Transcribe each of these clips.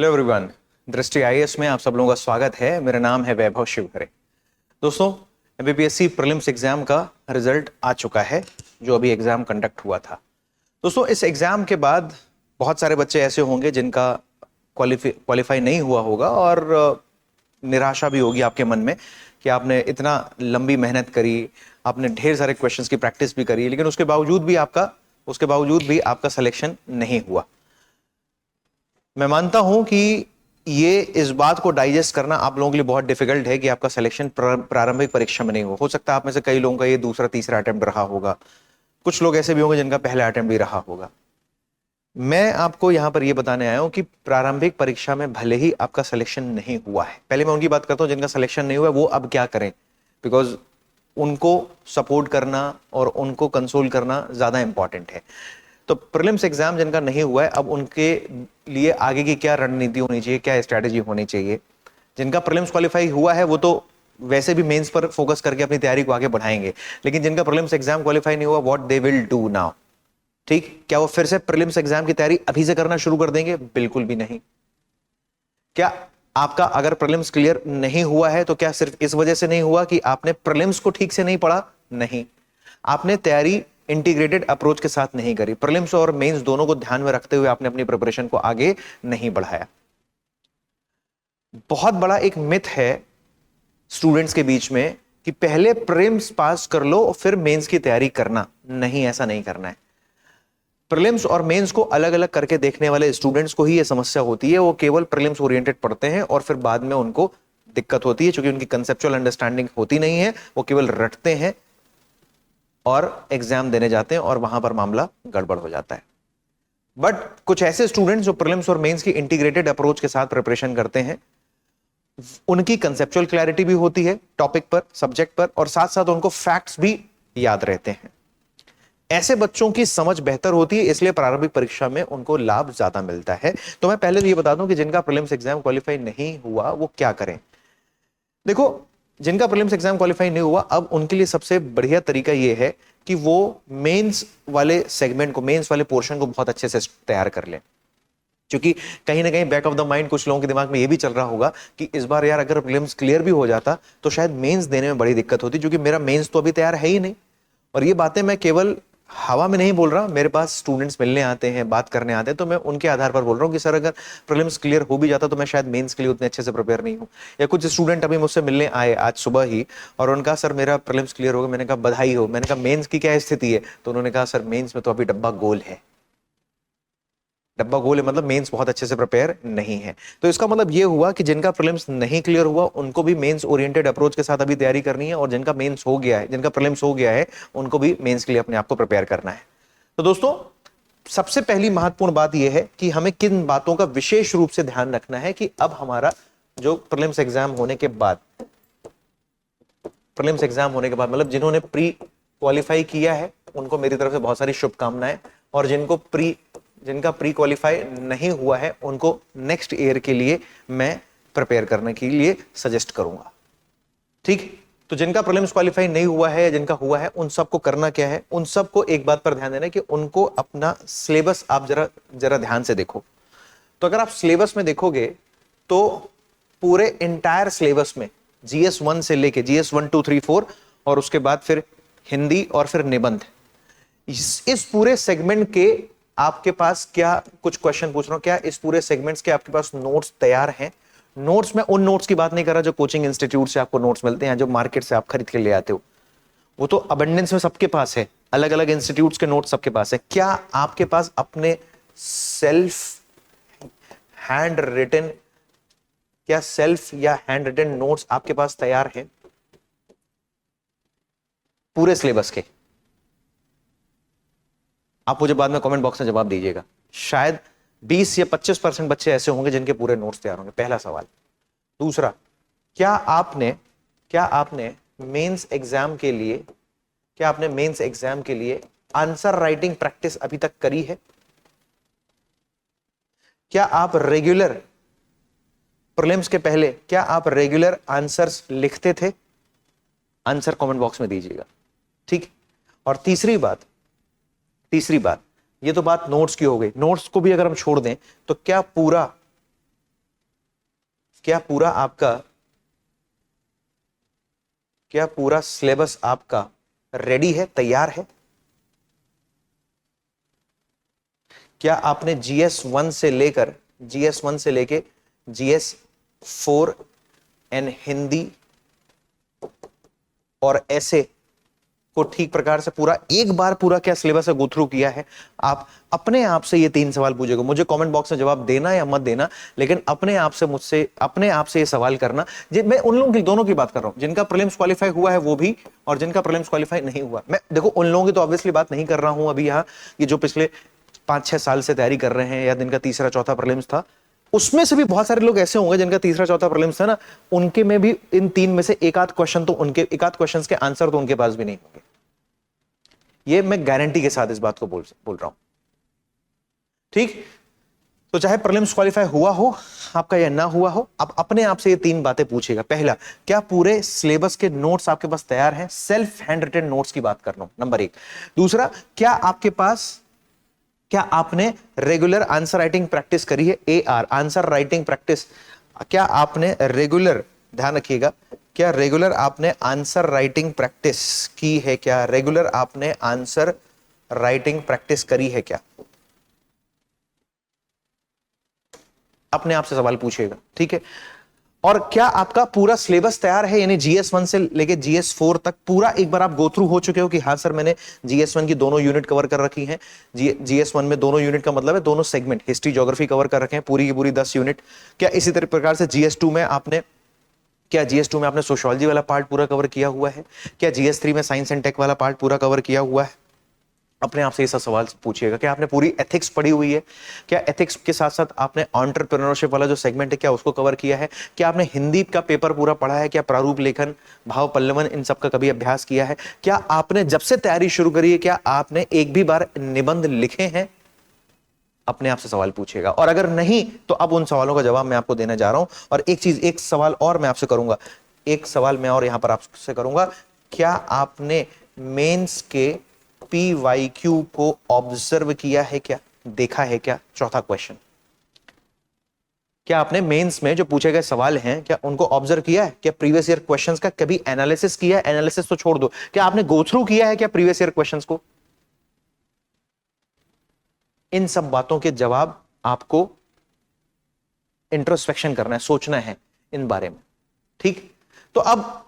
Hello everyone, दृष्टि IAS में आप सब लोगों का स्वागत है। मेरा नाम है वैभव शिवहरे। दोस्तों, एमपीपीएससी प्रीलिम्स एग्जाम का रिजल्ट आ चुका है, जो अभी एग्जाम कंडक्ट हुआ था। दोस्तों, इस एग्जाम के बाद बहुत सारे बच्चे ऐसे होंगे जिनका क्वालिफाई नहीं हुआ होगा और निराशा भी होगी आपके मन में कि आपने इतना लंबी मेहनत करी, आपने ढेर सारे क्वेश्चंस की प्रैक्टिस भी करी, लेकिन उसके बावजूद भी आपका सिलेक्शन नहीं हुआ। मैं मानता हूं कि ये इस बात को डाइजेस्ट करना आप लोगों के लिए बहुत डिफिकल्ट है कि आपका सिलेक्शन प्रारंभिक परीक्षा में नहीं हो सकता आप में से कई लोगों का ये दूसरा तीसरा अटेम्प्ट रहा होगा, कुछ लोग ऐसे भी होंगे जिनका पहला अटेम्प्ट भी रहा होगा। मैं आपको यहां पर यह बताने आया हूं कि प्रारंभिक परीक्षा में भले ही आपका सिलेक्शन नहीं हुआ है, पहले मैं उनकी बात करता हूं जिनका सिलेक्शन नहीं हुआ है, वो अब क्या करें, बिकॉज उनको सपोर्ट करना और उनको कंसोल करना ज्यादा इंपॉर्टेंट है। तो प्रीलिम्स एग्जाम जिनका नहीं हुआ है, अब उनके लिए आगे की क्या रणनीति होनी चाहिए, क्या स्ट्रैटेजी होनी चाहिए। जिनका प्रीलिम्स क्वालिफाई हुआ है वो तो वैसे भी मेंस पर फोकस करके अपनी तैयारी को आगे बढ़ाएंगे, लेकिन जिनका प्रीलिम्स एग्जाम क्वालिफाई नहीं हुआ, what they will do now. ठीक, क्या वो फिर से प्रीलिम्स एग्जाम की तैयारी अभी से करना शुरू कर देंगे? बिल्कुल भी नहीं। क्या आपका अगर प्रीलिम्स क्लियर नहीं हुआ है तो क्या सिर्फ इस वजह से नहीं हुआ कि आपने प्रीलिम्स को ठीक से नहीं पढ़ा? नहीं, आपने तैयारी इंटीग्रेटेड अप्रोच के साथ नहीं करी। प्रीलिम्स और मेंस दोनों को ध्यान में रखते हुए आपने अपनी प्रिपरेशन को आगे नहीं बढ़ाया। बहुत बड़ा एक मिथ है स्टूडेंट्स के बीच में कि पहले प्रीलिम्स पास कर लो और फिर मेंस की तैयारी करना। नहीं, ऐसा नहीं करना है। प्रीलिम्स और मेंस को अलग अलग करके देखने वाले स्टूडेंट्स को ही यह समस्या होती है। वो केवल प्रीलिम्स ओरिएंटेड पढ़ते हैं और फिर बाद में उनको दिक्कत होती है, क्योंकि उनकी कंसेप्चुअल अंडरस्टैंडिंग होती नहीं है। वो केवल रटते हैं और एग्जाम देने जाते हैं और वहां पर मामला गड़बड़ हो जाता है। बट कुछ ऐसे स्टूडेंट्स जो प्रीलिम्स और मेंस की इंटीग्रेटेड अप्रोच के साथ प्रिपरेशन करते हैं, उनकी कंसेप्चुअल क्लैरिटी भी होती है टॉपिक पर, सब्जेक्ट पर, और साथ साथ उनको फैक्ट्स भी याद रहते हैं। ऐसे बच्चों की समझ बेहतर होती है, इसलिए प्रारंभिक परीक्षा में उनको लाभ ज्यादा मिलता है। तो मैं पहले ये बता दूं कि जिनका प्रीलिम्स एग्जाम क्वालिफाई नहीं हुआ वो क्या करें। देखो, जिनका प्रीलिम्स एग्जाम क्वालिफाई नहीं हुआ, अब उनके लिए सबसे बढ़िया तरीका यह है कि वो मेंस वाले सेगमेंट को, मेंस वाले पोर्शन को बहुत अच्छे से तैयार कर लें। क्योंकि कहीं ना कहीं बैक ऑफ द माइंड कुछ लोगों के दिमाग में ये भी चल रहा होगा कि इस बार यार अगर प्रीलिम्स क्लियर भी हो जाता तो शायद मेंस देने में बड़ी दिक्कत होती, क्योंकि मेरा मेंस तो अभी तैयार है ही नहीं। और ये बातें मैं केवल हवा में नहीं बोल रहा, मेरे पास स्टूडेंट्स मिलने आते हैं, बात करने आते हैं, तो मैं उनके आधार पर बोल रहा हूँ कि सर अगर प्रीलिम्स क्लियर हो भी जाता तो मैं शायद मेंस के लिए उतने अच्छे से प्रिपेयर नहीं हूँ। या कुछ स्टूडेंट अभी मुझसे मिलने आए आज सुबह ही और उनका सर मेरा प्रीलिम्स क्लियर हो गया। मैंने कहा बधाई हो। मैंने कहा मेंस की क्या स्थिति है? तो उन्होंने कहा सर मेंस में तो अभी डब्बा गोल है। डब्बा गोल है मतलब मेंस बहुत अच्छे से प्रिपेयर नहीं है। तो इसका मतलब ये हुआ कि जिनका प्रीलिम्स नहीं क्लियर हुआ उनको भी मेंस ओरिएंटेड अप्रोच के साथ अभी तैयारी करनी है, और जिनका मेंस हो गया है, जिनका प्रीलिम्स हो गया है, उनको भी मेंस के लिए अपने आप को प्रिपेयर करना है। तो दोस्तों, सबसे पहली महत्वपूर्ण बात यह है कि हमें किन बातों का विशेष रूप से ध्यान रखना है कि अब हमारा जो प्रीलिम्स एग्जाम होने के बाद, मतलब जिन्होंने प्री क्वालिफाई किया है उनको मेरी तरफ से बहुत सारी शुभकामनाएं, और जिनका प्री क्वालिफाई नहीं हुआ है उनको नेक्स्ट ईयर के लिए मैं प्रिपेयर करने के लिए सजेस्ट करूंगा। ठीक, तो जिनका प्रीलिम्स क्वालिफाई नहीं हुआ है या जिनका हुआ है, उन सबको करना क्या है? उन सबको एक बात पर ध्यान देना है कि उनको अपना सिलेबस आप जरा ध्यान से देखो। तो अगर आप सिलेबस में देखोगे तो पूरे इंटायर सिलेबस में जीएस 1 से लेके जीएस 1 2 3 4 और उसके बाद फिर हिंदी और फिर निबंध, इस पूरे सेगमेंट के आपके पास क्या, कुछ क्वेश्चन पूछ रहा हूं, क्या इस पूरे सेगमेंट्स के आपके पास नोट्स तैयार हैं? नोट्स में उन नोट्स की बात नहीं कर रहा जो कोचिंग इंस्टीट्यूट से आपको नोट्स मिलते हैं, जो मार्केट से आप खरीद के ले आते हो। वो तो अबंडेंस में सबके पास है, अलग अलग इंस्टीट्यूट्स के नोट्स सबके पास है। क्या आपके पास अपने सेल्फ या हैंड रिटन नोट्स आपके पास तैयार हैं पूरे सिलेबस के? आप मुझे बाद में कमेंट बॉक्स में जवाब दीजिएगा। शायद 20 या 25% बच्चे ऐसे होंगे जिनके पूरे नोट्स तैयार होंगे। पहला सवाल। दूसरा, क्या आपने मेंस एग्जाम के लिए आंसर राइटिंग प्रैक्टिस अभी तक करी है? क्या आप रेगुलर प्रीलिम्स के पहले आंसर्स लिखते थे? आंसर कमेंट बॉक्स में दीजिएगा। ठीक। और तीसरी बात, ये तो बात नोट्स की हो गई। नोट्स को भी अगर हम छोड़ दें तो क्या पूरा क्या पूरा सिलेबस आपका रेडी है, तैयार है? क्या आपने GS1 से लेके GS4 एंड हिंदी और ऐसे को ठीक प्रकार से एक बार पूरा क्या सिलेबस है गो थ्रू किया है? आप अपने आप से ये 3 सवाल पूछेगा, मुझे कमेंट बॉक्स में जवाब देना या मत देना, लेकिन अपने आप से ये सवाल करना। मैं उन लोगों की, दोनों की बात कर रहा हूं, जिनका प्रीलिम्स क्वालिफाई हुआ है वो भी, और जिनका प्रीलिम्स क्वालिफाई नहीं हुआ। मैं देखो उन लोगों की तो ऑब्वियसली बात नहीं कर रहा हूं अभी यहाँ, ये जो पिछले 5-6 साल से तैयारी कर रहे हैं या जिनका तीसरा चौथा प्रीलिम्स था, उसमें से भी बहुत सारे लोग ऐसे होंगे जिनका तीसरा चौथा प्रीलिम्स था ना, उनके में भी इन 3 में से एक आध क्वेश्चन के आंसर तो उनके पास भी नहीं होंगे। ये मैं गारंटी के साथ इस बात को बोल रहा हूं। ठीक, तो चाहे प्रीलिम्स क्वालिफाई हुआ हो आपका या ना हुआ हो, आप अपने आप से ये 3 बातें पूछेगा। पहला, क्या पूरे सिलेबस के नोट्स आपके पास तैयार हैं? सेल्फ हैंड रिटन नोट्स की बात कर रहा हूं, नंबर 1। दूसरा, क्या आपने रेगुलर आंसर राइटिंग प्रैक्टिस करी है? AR आंसर राइटिंग प्रैक्टिस, क्या आपने रेगुलर, ध्यान रखिएगा, क्या रेगुलर आपने आंसर राइटिंग प्रैक्टिस की है? क्या रेगुलर आपने आंसर राइटिंग प्रैक्टिस करी है क्या? अपने आप से सवाल पूछिएगा, ठीक है। और क्या आपका पूरा सिलेबस तैयार है, यानी GS1 से लेके GS4 तक पूरा एक बार आप गो थ्रू हो चुके हो कि हाँ सर मैंने GS1 की दोनों यूनिट कवर कर रखी हैं। GS1 में दोनों यूनिट का मतलब है दोनों सेगमेंट, हिस्ट्री ज्योग्राफी कवर कर रखे हैं पूरी की पूरी 10 यूनिट। क्या इसी तरह प्रकार से GS2 में आपने सोशियोलॉजी वाला पार्ट पूरा कवर किया हुआ है? क्या GS3 में साइंस एंड टेक वाला पार्ट पूरा कवर किया हुआ है? अपने आप से ये सब सवाल पूछिएगा। क्या आपने पूरी एथिक्स पढ़ी हुई है? क्या एथिक्स के साथ साथ आपने एंटरप्रेन्योरशिप वाला जो सेगमेंट है क्या उसको कवर किया है? क्या आपने हिंदी का पेपर पूरा पढ़ा है? क्या प्रारूप लेखन, भाव पल्लवन, इन सब का कभी अभ्यास किया है? क्या आपने जब से तैयारी शुरू करी है क्या आपने एक भी बार निबंध लिखे हैं? अपने आप से सवाल पूछिएगा। और अगर नहीं तो अब उन सवालों का जवाब मैं आपको देने जा रहा हूं। और एक सवाल और मैं आपसे करूंगा, यहां पर आपसे करूंगा, क्या आपने मेंस के PYQ को ऑब्जर्व किया है क्या, देखा है क्या? चौथा क्वेश्चन, क्या आपने मेंस में जो पूछे गए सवाल हैं क्या उनको ऑब्जर्व किया है? क्या प्रीवियस ईयर क्वेश्चंस का कभी एनालिसिस किया है? एनालिसिस तो छोड़ दो, क्या आपने गो थ्रू किया है क्या प्रीवियस ईयर क्वेश्चंस को? इन सब बातों के जवाब आपको इंट्रोस्पेक्शन करना है, सोचना है इन बारे में, ठीक। तो अब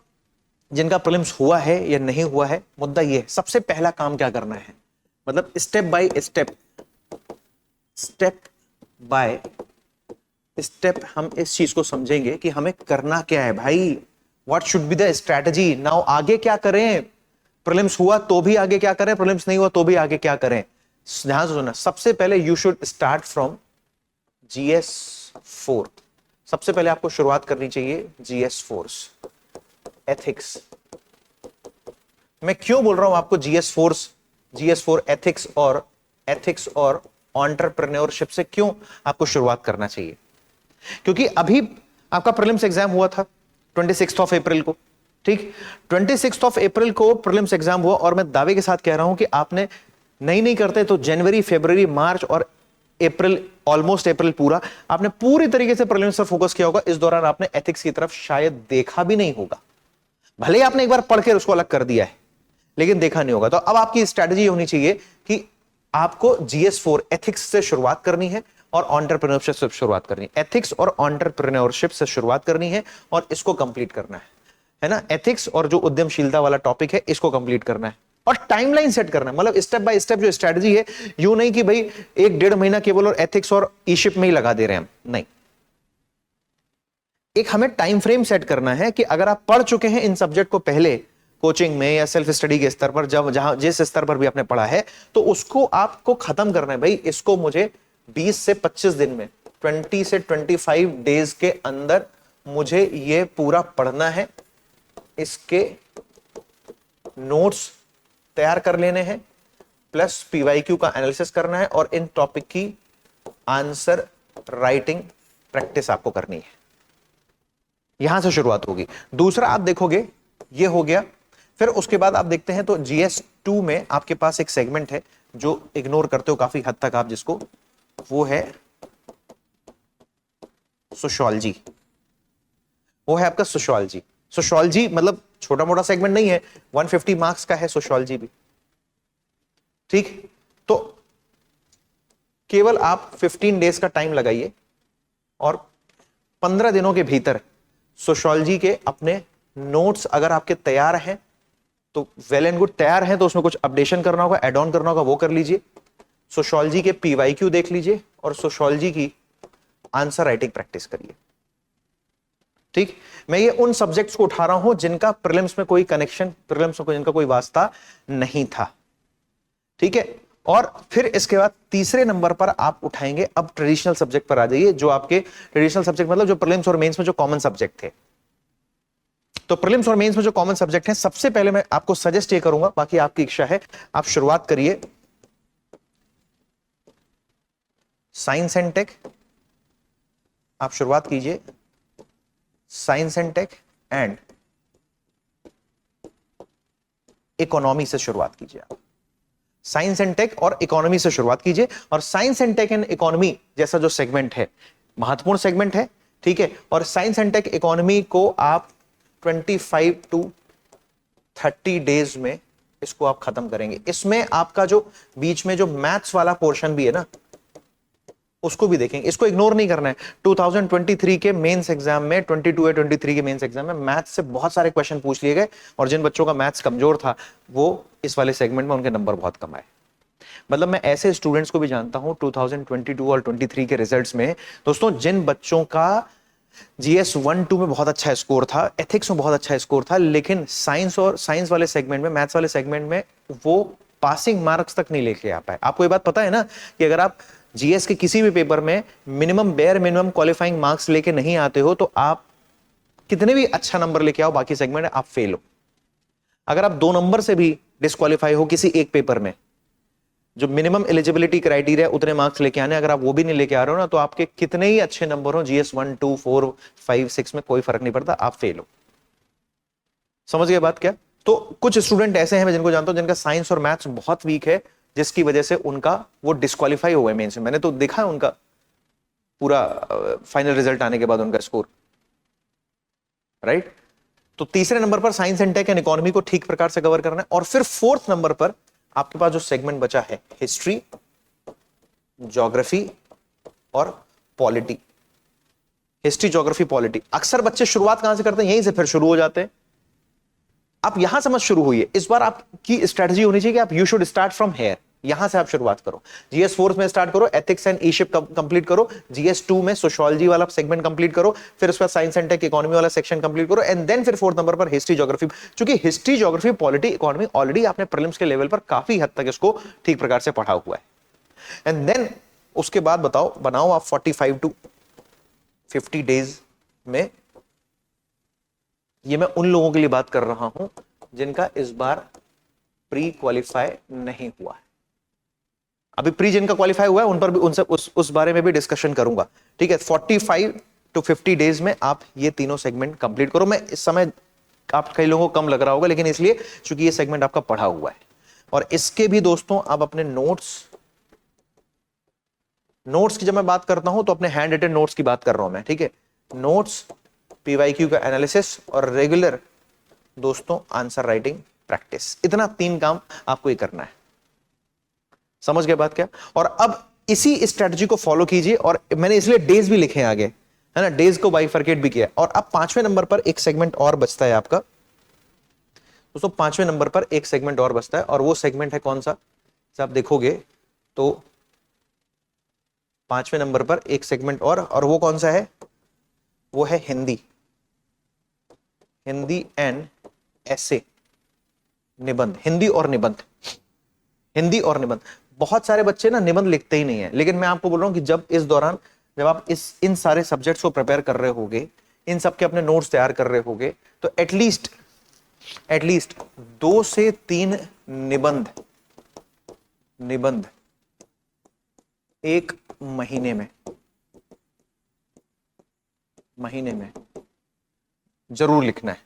जिनका प्रीलिम्स हुआ है या नहीं हुआ है, मुद्दा यह है सबसे पहला काम क्या करना है, मतलब स्टेप बाय स्टेप हम इस चीज को समझेंगे कि हमें करना क्या है भाई। What should be the strategy now, आगे क्या करें? प्रीलिम्स हुआ तो भी आगे क्या करें, प्रीलिम्स नहीं हुआ तो भी आगे क्या करें? ध्यान से सुनना, सबसे पहले you should start from GS4। सबसे पहले आपको शुरुआत करनी चाहिए GS4 एथिक्स। मैं क्यों बोल रहा हूं आपको GS4 एथिक्स और एंटरप्रेन्योरशिप से क्यों आपको शुरुआत करना चाहिए? क्योंकि अभी आपका प्रीलिम्स एग्जाम हुआ था 26 अप्रैल को, ठीक। 26 अप्रैल को प्रीलिम्स एग्जाम हुआ और मैं दावे के साथ कह रहा हूं कि आपने नहीं करते तो जनवरी, फरवरी, मार्च और अप्रैल, ऑलमोस्ट अप्रैल पूरा आपने पूरी तरीके से प्रीलिम्स पर फोकस किया होगा। इस दौरान आपने एथिक्स की तरफ शायद देखा भी नहीं होगा, भले ही आपने एक बार पढ़ के उसको अलग कर दिया है लेकिन देखा नहीं होगा। तो अब आपकी स्ट्रैटेजी होनी चाहिए कि आपको GS4 एथिक्स से शुरुआत करनी है और एंटरप्रेन्योरशिप से शुरुआत करनी है। एथिक्स और एंटरप्रेन्योरशिप से शुरुआत करनी है और इसको कंप्लीट करना है ना। एथिक्स और जो उद्यमशीलता वाला टॉपिक है इसको कंप्लीट करना है और टाइमलाइन सेट करना है, मतलब स्टेप बाय स्टेप जो स्ट्रैटेजी है, यूं नहीं कि भाई 1-1.5 महीना केवल और एथिक्स और ईशिप में ही लगा दे रहे हैं हम, नहीं। एक हमें टाइम फ्रेम सेट करना है कि अगर आप पढ़ चुके हैं इन सब्जेक्ट को पहले कोचिंग में या सेल्फ स्टडी के स्तर पर, जिस स्तर पर भी आपने पढ़ा है, तो उसको आपको खत्म करना है। भाई इसको मुझे 20 से 25 दिन में, 20 से 25 डेज के अंदर मुझे ये पूरा पढ़ना है, इसके नोट्स तैयार कर लेने हैं, प्लस PYQ का एनालिसिस करना है और इन टॉपिक की आंसर राइटिंग प्रैक्टिस आपको करनी है। यहां से शुरुआत होगी। दूसरा आप देखोगे ये हो गया, फिर उसके बाद आप देखते हैं तो GS2 में आपके पास एक सेगमेंट है जो इग्नोर करते हो काफी हद तक आप, जिसको वो है सोशियोलॉजी। वो है आपका सोशियोलॉजी। सोशियोलॉजी मतलब छोटा मोटा सेगमेंट नहीं है, 150 मार्क्स का है सोशियोलॉजी भी, ठीक। तो केवल आप 15 डेज का टाइम लगाइए और 15 दिनों के भीतर सोशियोलॉजी के अपने नोट्स अगर आपके तैयार हैं तो वेल एंड गुड, तैयार हैं तो उसमें कुछ अपडेशन करना होगा, एड ऑन करना होगा, वो कर लीजिए। सोशियोलॉजी के पीवाईक्यू देख लीजिए और सोशियोलॉजी की आंसर राइटिंग प्रैक्टिस करिए, ठीक। मैं ये उन सब्जेक्ट्स को उठा रहा हूं जिनका प्रीलिम्स में कोई कनेक्शन, प्रीलिम्स में जिनका कोई वास्ता नहीं था, ठीक है। और फिर इसके बाद तीसरे नंबर पर आप उठाएंगे, अब ट्रेडिशनल सब्जेक्ट पर आ जाइए, जो आपके ट्रेडिशनल सब्जेक्ट मतलब जो प्रीलिम्स और मेंस में जो कॉमन सब्जेक्ट थे। तो प्रीलिम्स और मेंस में जो कॉमन सब्जेक्ट हैं, सबसे पहले मैं आपको सजेस्ट ये करूंगा, बाकी आपकी इच्छा है, आप शुरुआत करिए साइंस एंड टेक, आप शुरुआत कीजिए science and tech and economy से शुरुआत कीजिए। आप साइंस एंड टेक और इकोनॉमी से शुरुआत कीजिए, और science and tech and economy जैसा जो सेगमेंट है, महत्वपूर्ण सेगमेंट है, ठीक है। और साइंस एंड टेक इकोनॉमी को आप 25 टू 30 डेज में इसको आप खत्म करेंगे। इसमें आपका जो बीच में जो मैथ्स वाला पोर्शन भी है ना, उसको भी देखेंगे, इसको इग्नोर नहीं करना है। 2023 के मेंस एग्जाम में, 22 या 23 के मेंस एग्जाम में मैथ्स से बहुत सारे क्वेश्चन पूछ लिए गए, और जिन बच्चों का मैथ्स कमजोर था वो इस वाले सेगमेंट में उनके नंबर बहुत कम आए। मतलब मैं ऐसे स्टूडेंट्स को भी जानता हूं 2022 और 23 के रिजल्ट्स में दोस्तों, जिन बच्चों का जीएस 1-2 में बहुत अच्छा स्कोर था, एथिक्स में बहुत अच्छा स्कोर था, लेकिन साइंस वाले सेगमेंट में, मैथ्स वाले सेगमेंट में वो पासिंग मार्क्स तक नहीं लेके आ पाए। आपको ये बात पता है ना कि अगर आप जीएस के किसी भी पेपर में बेयर मिनिमम क्वालिफाइंग मार्क्स लेके नहीं आते हो तो आप कितने भी अच्छा नंबर लेके आओ बाकी सेगमेंट में, आप फेल हो। अगर आप 2 नंबर से भी डिस्क्वालीफाई हो किसी एक पेपर में, जो मिनिमम एलिजिबिलिटी क्राइटेरिया उतने मार्क्स लेके आने, अगर आप वो भी नहीं लेके आ रहे हो ना, तो आपके कितने ही अच्छे नंबर हो जीएस 1, 2, 4, 5, 6 में कोई फर्क नहीं पड़ता, आप फेल हो। समझ गए बात क्या? तो कुछ स्टूडेंट ऐसे हैं मैं जिनको जानता हूं जिनका साइंस और मैथ्स बहुत वीक है, जिसकी वजह से उनका वो डिस्क्वालीफाई हो गए मेंस में। मैंने तो देखा है उनका पूरा फाइनल रिजल्ट आने के बाद उनका स्कोर, राइट। तो तीसरे नंबर पर science and tech and economy को ठीक प्रकार से कवर करना है, और फिर फोर्थ नंबर पर आपके पास जो सेगमेंट बचा है, हिस्ट्री, ज्योग्राफी और पॉलिटी। History, geography, polity. अक्सर बच्चे शुरुआत कहां से करते हैं? यहीं से फिर शुरू हो जाते हैं। आप यहां से मत शुरू हुई, इस बार आपकी स्ट्रेटजी होनी चाहिए कि आप you should start from here, यहां से आप शुरुआत करो। जीएस 4 में स्टार्ट करो, एथिक्स एंड ईशिप कंप्लीट करो, जीएस 2 में सोशियोलॉजी वाला सेगमेंट कंप्लीट करो, फिर उसके बाद साइंस एंड टेक इकोनॉमी वाला सेक्शन कंप्लीट करो, एंड देन फिर फोर्थ नंबर पर हिस्ट्री, ज्योग्राफी। क्योंकि history, geography, polity, economy already आपने प्रीलिम्स के लेवल पर काफी हद तक इसको ठीक प्रकार से पढ़ा हुआ है। एंड देन उसके बाद बनाओ आप 45 टू 50 डेज में। ये मैं उन लोगों के लिए बात कर रहा हूं जिनका इस बार प्री क्वालिफाई नहीं हुआ है। अभी प्री जिनका क्वालिफाई हुआ है उन पर भी उनसे उस बारे में भी डिस्कशन करूंगा, ठीक है। 45 टू 50 डेज में आप ये तीनों सेगमेंट कंप्लीट करो। मैं इस समय, आप कई लोगों को कम लग रहा होगा, लेकिन इसलिए क्योंकि ये सेगमेंट आपका पढ़ा हुआ है। और इसके भी दोस्तों आप अपने नोट्स की जब मैं बात करता हूं तो अपने हैंड रिटन नोट्स की बात कर रहा हूं मैं, ठीक है। नोट्स, पीवाईक्यू का एनालिसिस और रेगुलर दोस्तों आंसर राइटिंग प्रैक्टिस, इतना 3 काम आपको ये करना है। समझ गए बात क्या? और अब इसी स्ट्रेटजी को फॉलो कीजिए, और मैंने इसलिए डेज भी लिखे आगे, है ना, डेज को बाइफरकेट भी किया। और अब 5वें नंबर पर एक सेगमेंट और बचता है आपका दोस्तों, 5वें नंबर पर एक सेगमेंट और बचता है, और वो सेगमेंट है कौन सा? जब आप देखोगे तो 5वें नंबर पर एक सेगमेंट और वो कौन सा है? वो है हिंदी एंड ऐसे निबंध। हिंदी और निबंध। बहुत सारे बच्चे ना निबंध लिखते ही नहीं है, लेकिन मैं आपको बोल रहा हूं कि जब आप इन सारे सब्जेक्ट्स को प्रिपेयर कर रहे होगे, इन सब के अपने नोट्स तैयार कर रहे होगे, तो एटलीस्ट 2 से 3 निबंध एक महीने में जरूर लिखना है।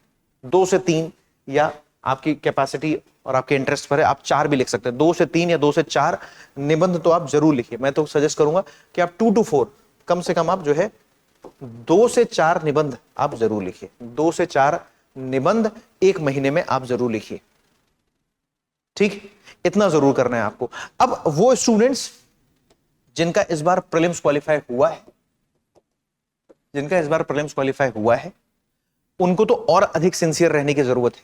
2 से 3, या आपकी कैपेसिटी और आपके इंटरेस्ट पर है, आप 4 भी लिख सकते हैं। 2 से 3 या 2 से 4 निबंध तो आप जरूर लिखिए। मैं तो सजेस्ट करूंगा कि आप 2 to 4 कम से कम आप जो है 2 से 4 निबंध आप जरूर लिखिए, 2 से 4 निबंध 1 महीने में आप जरूर लिखिए, ठीक, इतना जरूर करना है आपको। अब वो स्टूडेंट्स जिनका इस बार प्रीलिम्स क्वालिफाई हुआ है, जिनका इस बार प्रीलिम्स क्वालिफाई हुआ है, उनको तो और अधिक सिंसियर रहने की जरूरत है।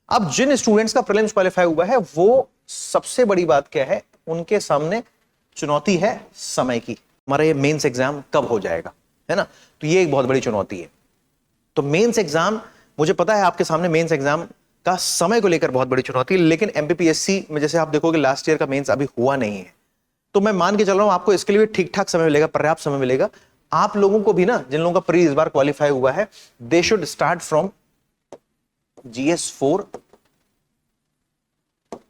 अब जिन स्टूडेंट्स का प्रीलिम्स क्वालिफाई हुआ है, वो सबसे बड़ी बात क्या है, उनके सामने चुनौती है समय की। हमारा ये मेंस एग्जाम कब हो जाएगा, है ना, तो ये एक बहुत बड़ी चुनौती है। तो मेंस एग्जाम, मुझे पता है आपके सामने मेंस एग्जाम का समय को लेकर बहुत बड़ी चुनौती है, लेकिन एमपीपीएससी में जैसे आप देखोगे लास्ट ईयर का मेंस अभी हुआ नहीं है, तो मैं मान के चल रहा हूं आपको इसके लिए ठीक ठाक समय मिलेगा, पर्याप्त समय मिलेगा। आप लोगों को भी ना, जिन लोगों का प्री इस बार क्वालिफाई हुआ है, they should start from GS4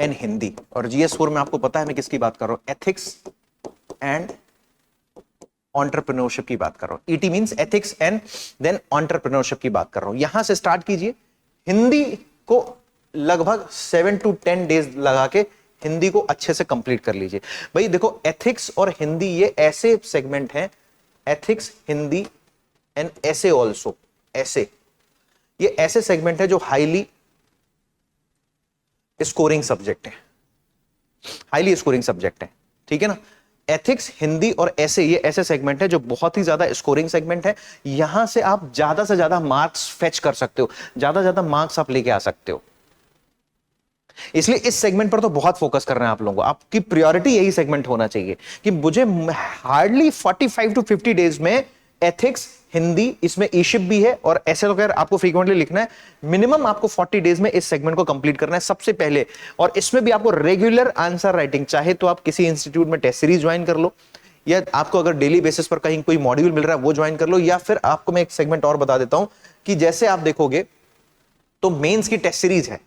and Hindi. और GS4 में आपको पता है मैं किसकी बात कर रहा हूं, एथिक्स एंड एंटरप्रेन्योरशिप की बात कर रहा हूं। ET means ethics and then entrepreneurship की बात कर रहा हूं। यहां से स्टार्ट कीजिए। हिंदी को लगभग 7 to 10 डेज लगा के हिंदी को अच्छे से कंप्लीट कर लीजिए। भाई देखो, एथिक्स और हिंदी ये ऐसे सेगमेंट हैं, एथिक्स, हिंदी एंड ऐसे ऑल्सो, ऐसे, ये ऐसे सेगमेंट है जो हाईली स्कोरिंग सब्जेक्ट है, हाईली स्कोरिंग सब्जेक्ट है, ठीक है ना। एथिक्स, हिंदी और ऐसे, ये ऐसे सेगमेंट है जो बहुत ही ज्यादा स्कोरिंग सेगमेंट है। यहां से आप ज्यादा से ज्यादा मार्क्स फेच कर सकते हो, ज्यादा से ज्यादा मार्क्स आप लेके आ सकते हो। इसलिए इस सेगमेंट पर तो बहुत फोकस करना है आप लोगों को। आपकी प्रायोरिटी यही सेगमेंट होना चाहिए कि मुझे हार्डली 45 to 50 डेज में एथिक्स, हिंदी, इसमें ईशिप भी है और ऐसे तो खैर आपको फ्रीक्वेंटली लिखना है, मिनिमम आपको 40 डेज में इस सेगमेंट को कंप्लीट करना है सबसे पहले। और इसमें भी आपको रेगुलर आंसर राइटिंग, चाहे तो आप किसी इंस्टीट्यूट में टेस्ट सीरीज ज्वाइन कर लो, या आपको अगर डेली बेसिस पर कहीं कोई मॉड्यूल मिल रहा है वो ज्वाइन कर लो, या फिर आपको मैं एक सेगमेंट और बता देता हूं कि जैसे आप देखोगे तो मेंस की टेस्ट सीरीज है,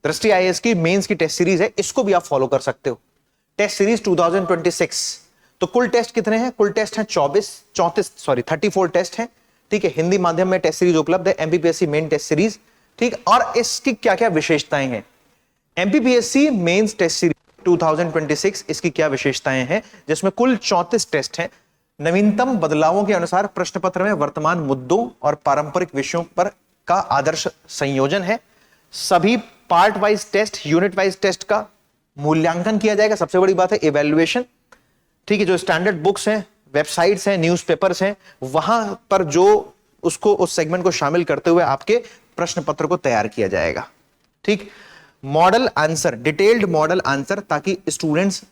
दृष्टि आईएएस की मेंस की टेस्ट सीरीज है, इसको भी आप फॉलो कर सकते हो। टेस्ट सीरीज 2026, तो कुल टेस्ट कितने हैं, कुल टेस्ट हैं 34 टेस्ट हैं, ठीक है। हिंदी माध्यम में टेस्ट सीरीज उपलब्ध है, एमपीपीएससी मेन टेस्ट सीरीज, ठीक। और इसकी क्या क्या विशेषताएं हैं, एमपीपीएससी मेंस टेस्ट सीरीज 2026, इसकी क्या विशेषताएं हैं, जिसमें कुल 34 टेस्ट हैं। नवीनतम बदलावों के अनुसार प्रश्न पत्र में वर्तमान मुद्दों और पारंपरिक विषयों पर का आदर्श संयोजन है। सभी part wise test, unit wise test का मूल्यांकन किया जाएगा। सबसे बड़ी बात है इवैल्यूएशन, ठीक है। जो स्टैंडर्ड बुक्स हैं, वेबसाइट्स हैं, न्यूज़पेपर्स हैं, वहां पर जो उसको उस सेगमेंट को शामिल करते हुए आपके प्रश्न पत्र को तैयार किया जाएगा, ठीक। Model answer, detailed model answer, ताकि स्टूडेंट्स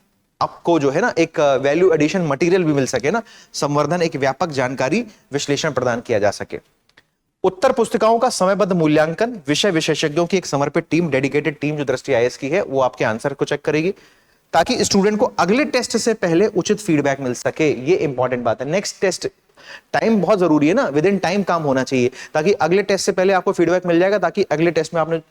आपको जो है ना एक वैल्यू एडिशन मटेरियल भी मिल सके ना, संवर्धन, एक व्यापक जानकारी विश्लेषण प्रदान किया जा सके। उत्तर पुस्तिकाओं का समयबद्ध मूल्यांकन, विषय विशेषज्ञों की एक समर्पित टीम, डेडिकेटेड टीम जो दृष्टि आईएएस की है, वो आपके आंसर को चेक करेगी ताकि स्टूडेंट को अगले टेस्ट से पहले उचित फीडबैक मिल सके। ये इंपॉर्टेंट बात है। नेक्स्ट टेस्ट टाइम बहुत जरूरी है ना, विद इन टाइम काम होना चाहिए, ताकि अगले टेस्ट से पहले आपको फीडबैक मिल जाएगा, ताकि अगले टेस्ट में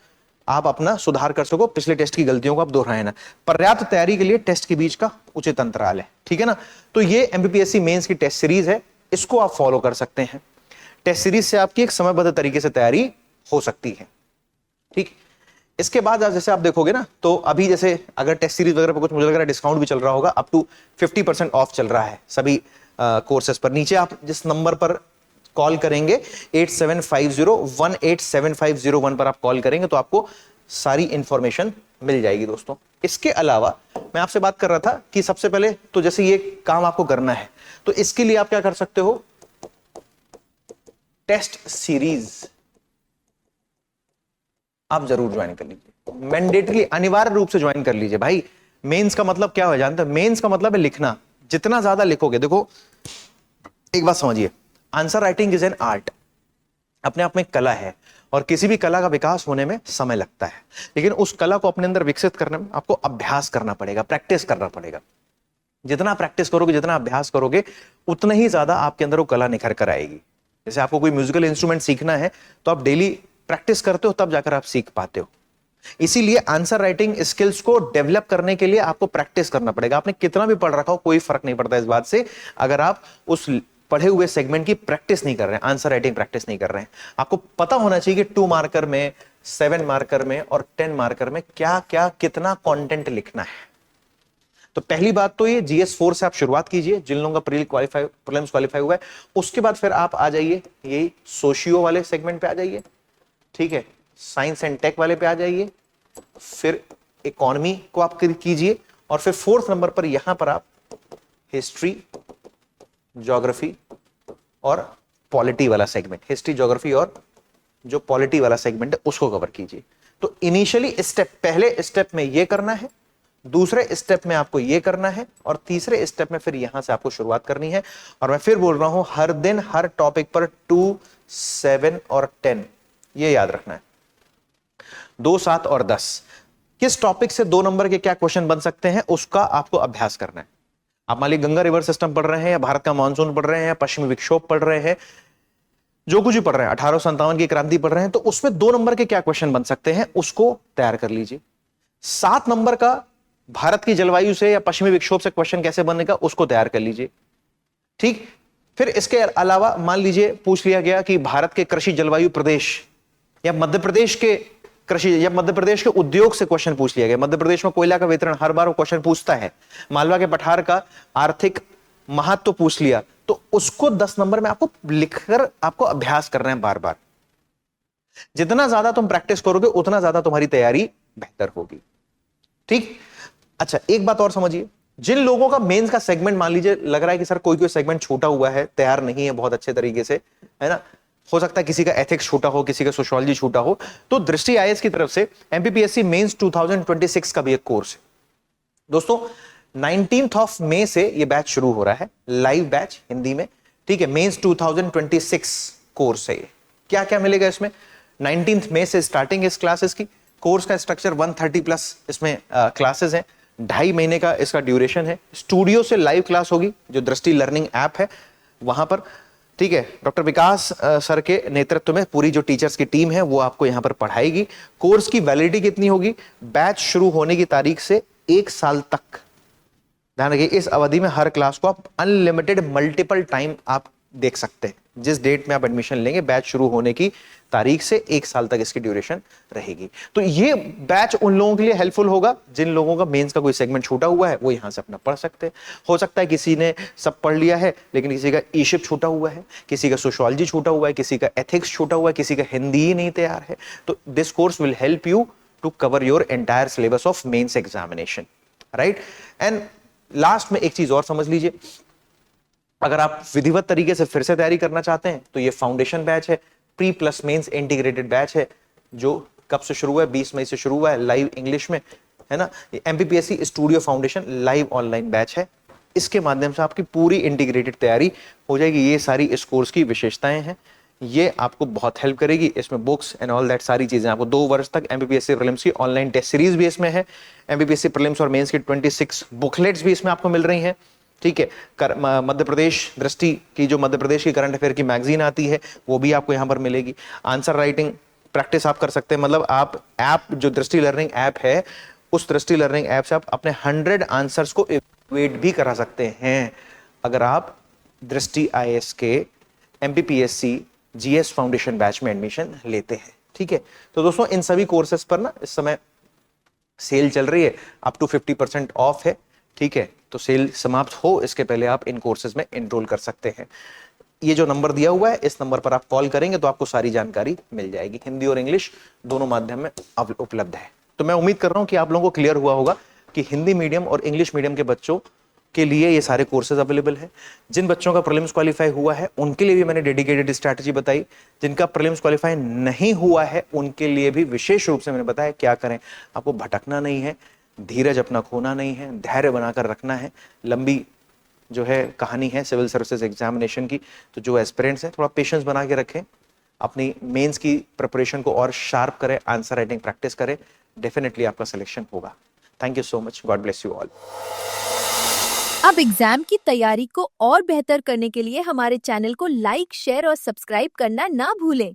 आप अपना सुधार कर सको, पिछले टेस्ट की गलतियों को आप दोहराए ना। पर्याप्त तैयारी के लिए टेस्ट के बीच का उचित अंतराल है, ठीक है ना। तो ये एमपीपीएससी मेंस की टेस्ट सीरीज है, इसको आप फॉलो कर सकते हैं। टेस्ट सीरीज से आपकी एक समयबद्ध तरीके से तैयारी हो सकती है, ठीक। इसके बाद जैसे आप देखोगे ना, तो अभी जैसे अगर टेस्ट सीरीज वगैरह पर कुछ मुझे लग रहा है डिस्काउंट भी चल रहा होगा, अप टू 50% ऑफ चल रहा है सभी कोर्सेज पर। नीचे आप जिस नंबर पर कॉल करेंगे 8750187501 पर आप कॉल करेंगे तो आपको सारी इंफॉर्मेशन मिल जाएगी दोस्तों। इसके अलावा मैं आपसे बात कर रहा था कि सबसे पहले तो जैसे ये काम आपको करना है, तो इसके लिए आप क्या कर सकते हो, टेस्ट सीरीज आप जरूर ज्वाइन कर लीजिए, मैंडेटरी, अनिवार्य रूप से ज्वाइन कर लीजिए भाई। मेंस का मतलब क्या है जानते हैं, मेंस का मतलब है लिखना। जितना ज्यादा लिखोगे, देखो एक बात समझिए, answer writing is an art, अपने आप में कला है, और किसी भी कला का विकास होने में समय लगता है, लेकिन उस कला को अपने अंदर विकसित करने में आपको अभ्यास करना पड़ेगा, प्रैक्टिस करना पड़ेगा। जितना प्रैक्टिस करोगे, जितना अभ्यास करोगे, उतना ही ज्यादा आपके अंदर वो कला निखर कर आएगी। जैसे आपको कोई म्यूजिकल इंस्ट्रूमेंट सीखना है तो आप डेली प्रैक्टिस करते हो, तब जाकर आप सीख पाते हो। इसीलिए आंसर राइटिंग स्किल्स को डेवलप करने के लिए आपको प्रैक्टिस करना पड़ेगा। आपने कितना भी पढ़ रखा हो, कोई फर्क नहीं पड़ता इस बात से, अगर आप उस पढ़े हुए सेगमेंट की प्रैक्टिस नहीं कर रहे हैं, आंसर राइटिंग प्रैक्टिस नहीं कर रहे हैं। आपको पता होना चाहिए कि 2 मार्कर में, 7 मार्कर में और 10 मार्कर में क्या क्या कितना कंटेंट लिखना है। तो पहली बात तो ये GS4 से आप शुरुआत कीजिए, जिन लोगों का प्रीलिम्स क्वालिफाई हुआ है। उसके बाद फिर आप आ जाइए यही सोशियो वाले सेगमेंट पे आ जाइए, ठीक है, साइंस एंड टेक वाले पे आ जाइए, फिर इकोनॉमी को आप कीजिए, और फिर 4th नंबर पर यहां पर आप हिस्ट्री, ज्योग्राफी और पॉलिटी वाला सेगमेंट, हिस्ट्री, ज्योग्राफी और जो पॉलिटी वाला सेगमेंट है उसको कवर कीजिए। तो इनिशियली स्टेप, पहले स्टेप में ये करना है, दूसरे स्टेप में आपको ये करना है, और तीसरे स्टेप में फिर यहां से आपको शुरुआत करनी है। और मैं फिर बोल रहा हूं, हर दिन हर टॉपिक पर 2, 7 और 10 ये याद रखना है। 2, 7 और 10 किस टॉपिक से 2 नंबर के क्या क्वेश्चन बन सकते हैं उसका आपको अभ्यास करना है। आप मान लीजिए गंगा रिवर सिस्टम पढ़ रहे हैं, या भारत का मानसून पढ़ रहे हैं, या पश्चिमी विक्षोभ पढ़ रहे हैं, जो कुछ भी पढ़ रहे हैं, 1857 की क्रांति पढ़ रहे हैं, तो उसमें 2 नंबर के क्या क्वेश्चन बन सकते हैं उसको तैयार कर लीजिए। 7 नंबर का भारत की जलवायु से या पश्चिमी विक्षोभ से क्वेश्चन कैसे बनेगा उसको तैयार कर लीजिए, ठीक। फिर इसके अलावा मान लीजिए पूछ लिया गया कि भारत के कृषि जलवायु प्रदेश या मध्य प्रदेश के कृषि या मध्य प्रदेश के उद्योग से क्वेश्चन पूछ लिया गया। मध्य प्रदेश में कोयला का वितरण हर बार वो क्वेश्चन पूछता है। मालवा के पठार का आर्थिक महत्व पूछ लिया, तो उसको 10 नंबर में आपको लिखकर आपको अभ्यास करना है बार बार। जितना ज्यादा तुम प्रैक्टिस करोगे उतना ज्यादा तुम्हारी तैयारी बेहतर होगी, ठीक। अच्छा, एक बात और समझिए, जिन लोगों का मेंस का सेगमेंट मान लीजिए लग रहा है कि सर कोई सेगमेंट छोटा हुआ है, तैयार नहीं है बहुत अच्छे तरीके से, है ना, हो सकता है किसी का एथिक्स छोटा हो, किसी का सोशियोलॉजी छोटा हो, तो दृष्टि आईएएस की तरफ से एमपीपीएससी मेंस 2026 का भी एक कोर्स है दोस्तों। 19th ऑफ मई से ये बैच शुरू हो रहा है, लाइव बैच हिंदी में, ठीक है। मेंस 2026 कोर्स है ये। क्या क्या मिलेगा इसमें? 19th मई से स्टार्टिंग इस क्लासेस की। कोर्स का स्ट्रक्चर 130+ इसमें क्लासेस हैं, 2.5 महीने का इसका ड्यूरेशन है। स्टूडियो से लाइव क्लास होगी, जो दृष्टि लर्निंग ऐप है वहां पर, ठीक है। डॉक्टर विकास सर के नेतृत्व में पूरी जो टीचर्स की टीम है वो आपको यहां पर पढ़ाएगी। कोर्स की वैलिडिटी कितनी होगी? बैच शुरू होने की तारीख से 1 साल तक। ध्यान रखिए, इस अवधि में हर क्लास को आप अनलिमिटेड मल्टीपल टाइम आप देख सकते हैं। जिस डेट में आप एडमिशन लेंगे, बैच शुरू होने की तारीख से 1 साल तक इसकी ड्यूरेशन रहेगी। तो ये बैच उन लोगों के लिए हेल्पफुल होगा जिन लोगों का मेंस का कोई सेगमेंट छोटा हुआ है, वो यहां से अपना पढ़ सकते हैं। हो सकता है किसी ने सब पढ़ लिया है लेकिन किसी का ईशिप छोटा हुआ है, किसी का सोशियोलॉजी छोटा हुआ है, किसी का एथिक्स छोटा हुआ है, किसी का हिंदी ही नहीं तैयार है। तो this course will help you to cover your entire syllabus of mains examination, right. And last में एक चीज और समझ लीजिए, अगर आप विधिवत तरीके से फिर से तैयारी करना चाहते हैं तो ये फाउंडेशन बैच है, pre plus mains integrated batch है, जो कब से शुरू हुआ है? 20 मई से शुरू हुआ है, लाइव इंग्लिश में, है ना। MPPSC studio foundation live online batch है। इसके माध्यम से आपकी पूरी इंटीग्रेटेड तैयारी हो जाएगी। ये सारी इस कोर्स की विशेषताएं हैं, ये आपको बहुत हेल्प करेगी। इसमें बुक्स एंड ऑल दैट सारी चीजें आपको 2 वर्ष तक एमपीपीएससी प्रीलिम्स की ऑनलाइन टेस्ट सीरीज भी इसमें है। एमपीपीएससी प्रीलिम्स और मेंस की 26 बुकलेट्स भी इसमें आपको मिल रही हैं, ठीक है। मध्य प्रदेश दृष्टि की जो मध्य प्रदेश की करंट अफेयर की मैगजीन आती है वो भी आपको यहां पर मिलेगी। आंसर राइटिंग प्रैक्टिस आप कर सकते हैं, मतलब आप ऐप जो दृष्टि लर्निंग ऐप है, उस दृष्टि लर्निंग ऐप से आप अपने 100 आंसर्स को इवैल्यूएट भी करा सकते हैं अगर आप दृष्टि आईएएस के एमपीपीएससी जीएस फाउंडेशन बैच में एडमिशन लेते हैं, ठीक है। तो दोस्तों इन सभी कोर्सेज पर ना इस समय सेल चल रही है, अप टू 50% ऑफ है, ठीक है। तो सेल समाप्त हो इसके पहले आप इन कोर्सेज में एनरोल कर सकते हैं। ये जो नंबर दिया हुआ है, इस नंबर पर आप कॉल करेंगे तो आपको सारी जानकारी मिल जाएगी। हिंदी और इंग्लिश दोनों माध्यम में उपलब्ध है। तो मैं उम्मीद कर रहा हूं कि आप लोगों को क्लियर हुआ होगा कि हिंदी मीडियम और इंग्लिश मीडियम के बच्चों के लिए ये सारे कोर्सेज अवेलेबल है। जिन बच्चों का प्रीलिम्स क्वालिफाई हुआ है उनके लिए भी मैंने डेडिकेटेड स्ट्रैटेजी बताई। जिनका प्रीलिम्स क्वालिफाई नहीं हुआ है उनके लिए भी विशेष रूप से मैंने बताया क्या करें। आपको भटकना नहीं है, धीरज अपना खोना नहीं है, धैर्य बनाकर रखना है। लंबी जो है कहानी है सिविल सर्विसेज एग्जामिनेशन की, तो जो एस्पिरेंट्स हैं थोड़ा पेशेंस बना के रखें, अपनी मेंस की प्रिपरेशन को और शार्प करें, आंसर राइटिंग प्रैक्टिस करें, डेफिनेटली आपका सिलेक्शन होगा। Thank you so much, God bless you all. अब एग्जाम की तैयारी को और बेहतर करने के लिए हमारे चैनल को लाइक, शेयर और सब्सक्राइब करना ना भूलें।